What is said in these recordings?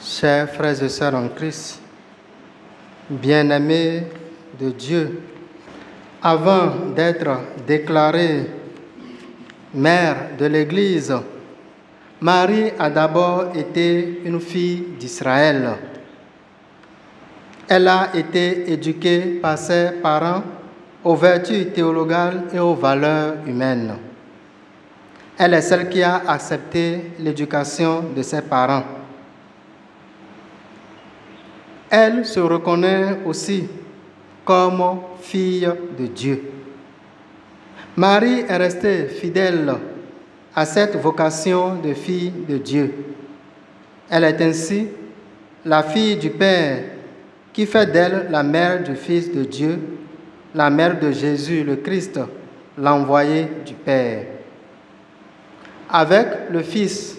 Chers frères et sœurs en Christ, bien-aimés de Dieu, avant d'être déclarée mère de l'Église, Marie a d'abord été une fille d'Israël. Elle a été éduquée par ses parents aux vertus théologales et aux valeurs humaines. Elle est celle qui a accepté l'éducation de ses parents. Elle se reconnaît aussi comme fille de Dieu. Marie est restée fidèle à cette vocation de fille de Dieu. Elle est ainsi la fille du Père qui fait d'elle la mère du Fils de Dieu, la mère de Jésus le Christ, l'envoyé du Père. Avec le Fils,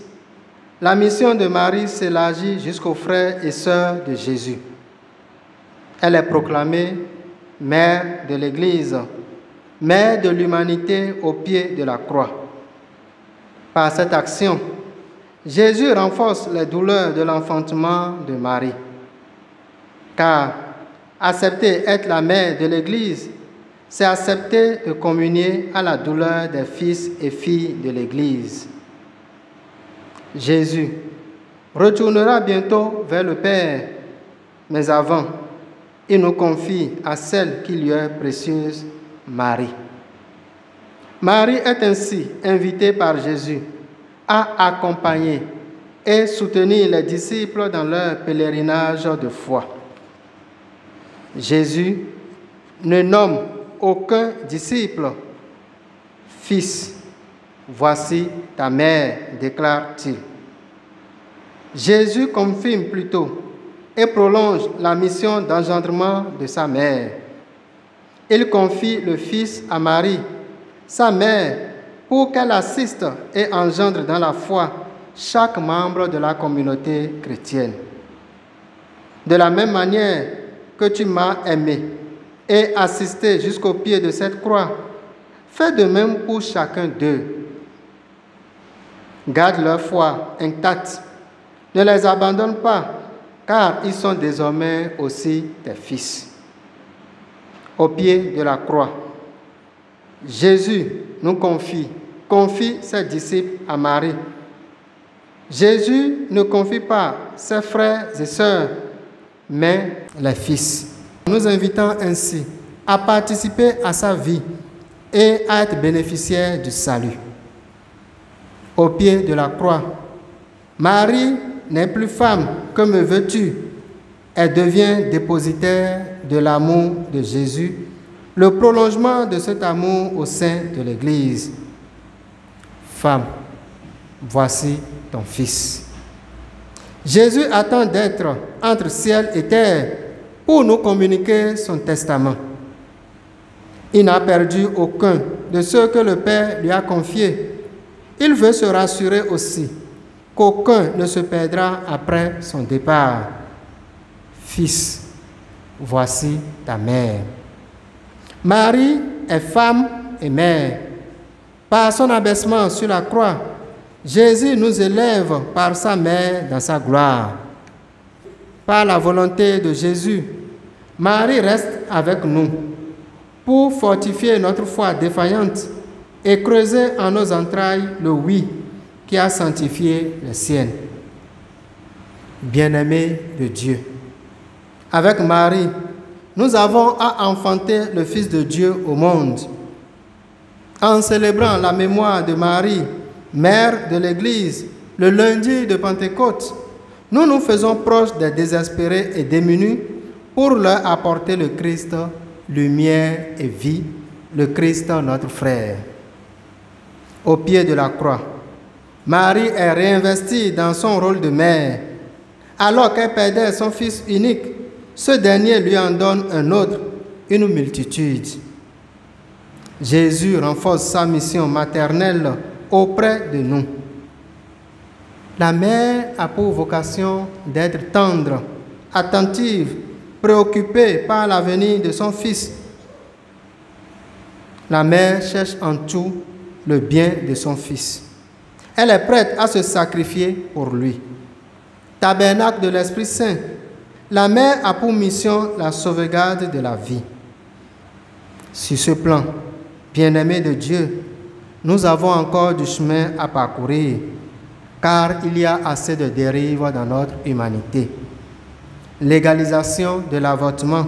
la mission de Marie s'élargit jusqu'aux frères et sœurs de Jésus. Elle est proclamée mère de l'Église, mère de l'humanité au pied de la croix. Par cette action, Jésus renforce les douleurs de l'enfantement de Marie. Car accepter être la mère de l'Église, c'est accepter de communier à la douleur des fils et filles de l'Église. Jésus retournera bientôt vers le Père, mais avant, il nous confie à celle qui lui est précieuse, Marie. Marie est ainsi invitée par Jésus à accompagner et soutenir les disciples dans leur pèlerinage de foi. Jésus ne nomme aucun disciple « Fils, voici ta mère », déclare-t-il. Jésus confirme plutôt et prolonge la mission d'engendrement de sa mère. Il confie le Fils à Marie, sa mère, pour qu'elle assiste et engendre dans la foi chaque membre de la communauté chrétienne. De la même manière que tu m'as aimé et assisté jusqu'au pied de cette croix, fais de même pour chacun d'eux. Garde leur foi intacte, ne les abandonne pas, car ils sont désormais aussi tes fils. Au pied de la croix, Jésus nous confie ses disciples à Marie. Jésus ne confie pas ses frères et sœurs, mais les fils. Nous invitons ainsi à participer à sa vie et à être bénéficiaires du salut. Au pied de la croix, Marie n'est plus femme, que me veux-tu? Elle devient dépositaire de l'amour de Jésus, le prolongement de cet amour au sein de l'Église. Femme, voici ton fils. Jésus attend d'être entre ciel et terre pour nous communiquer son testament. Il n'a perdu aucun de ceux que le Père lui a confiés. Il veut se rassurer aussi qu'aucun ne se perdra après son départ. Fils, voici ta mère. Marie est femme et mère. Par son abaissement sur la croix, Jésus nous élève par sa mère dans sa gloire. Par la volonté de Jésus, Marie reste avec nous pour fortifier notre foi défaillante et creuser en nos entrailles le oui qui a sanctifié les siennes. Bien-aimés de Dieu, avec Marie, nous avons à enfanter le Fils de Dieu au monde. En célébrant la mémoire de Marie, mère de l'Église, le lundi de Pentecôte, nous nous faisons proches des désespérés et démunis pour leur apporter le Christ, lumière et vie, le Christ notre frère. Au pied de la croix, Marie est réinvestie dans son rôle de mère. Alors qu'elle perdait son fils unique, ce dernier lui en donne un autre, une multitude. Jésus renforce sa mission maternelle auprès de nous. La mère a pour vocation d'être tendre, attentive, préoccupée par l'avenir de son fils. La mère cherche en tout le bien de son fils. Elle est prête à se sacrifier pour lui. tabernacle de l'Esprit Saint. La mère a pour mission la sauvegarde de la vie. Sur ce plan, bien-aimés de Dieu, nous avons encore du chemin à parcourir, car il y a assez de dérives dans notre humanité. Légalisation de l'avortement,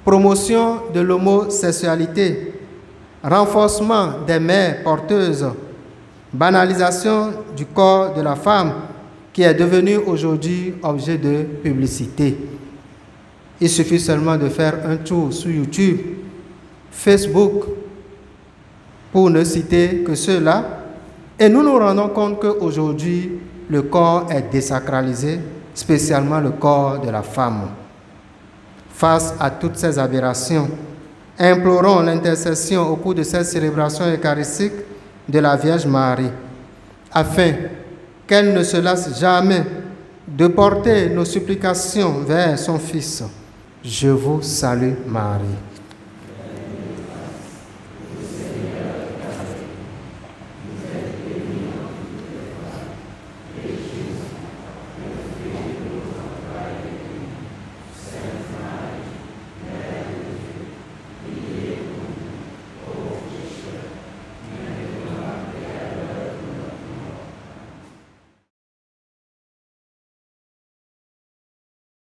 promotion de l'homosexualité, renforcement des mères porteuses, banalisation du corps de la femme qui est devenu aujourd'hui objet de publicité. Il suffit seulement de faire un tour sur YouTube, Facebook, pour ne citer que ceux-là, et nous nous rendons compte qu'aujourd'hui, le corps est désacralisé, spécialement le corps de la femme. Face à toutes ces aberrations, implorons l'intercession au cours de cette célébration eucharistique de la Vierge Marie, afin qu'elle ne se lasse jamais de porter nos supplications vers son Fils. Je vous salue Marie.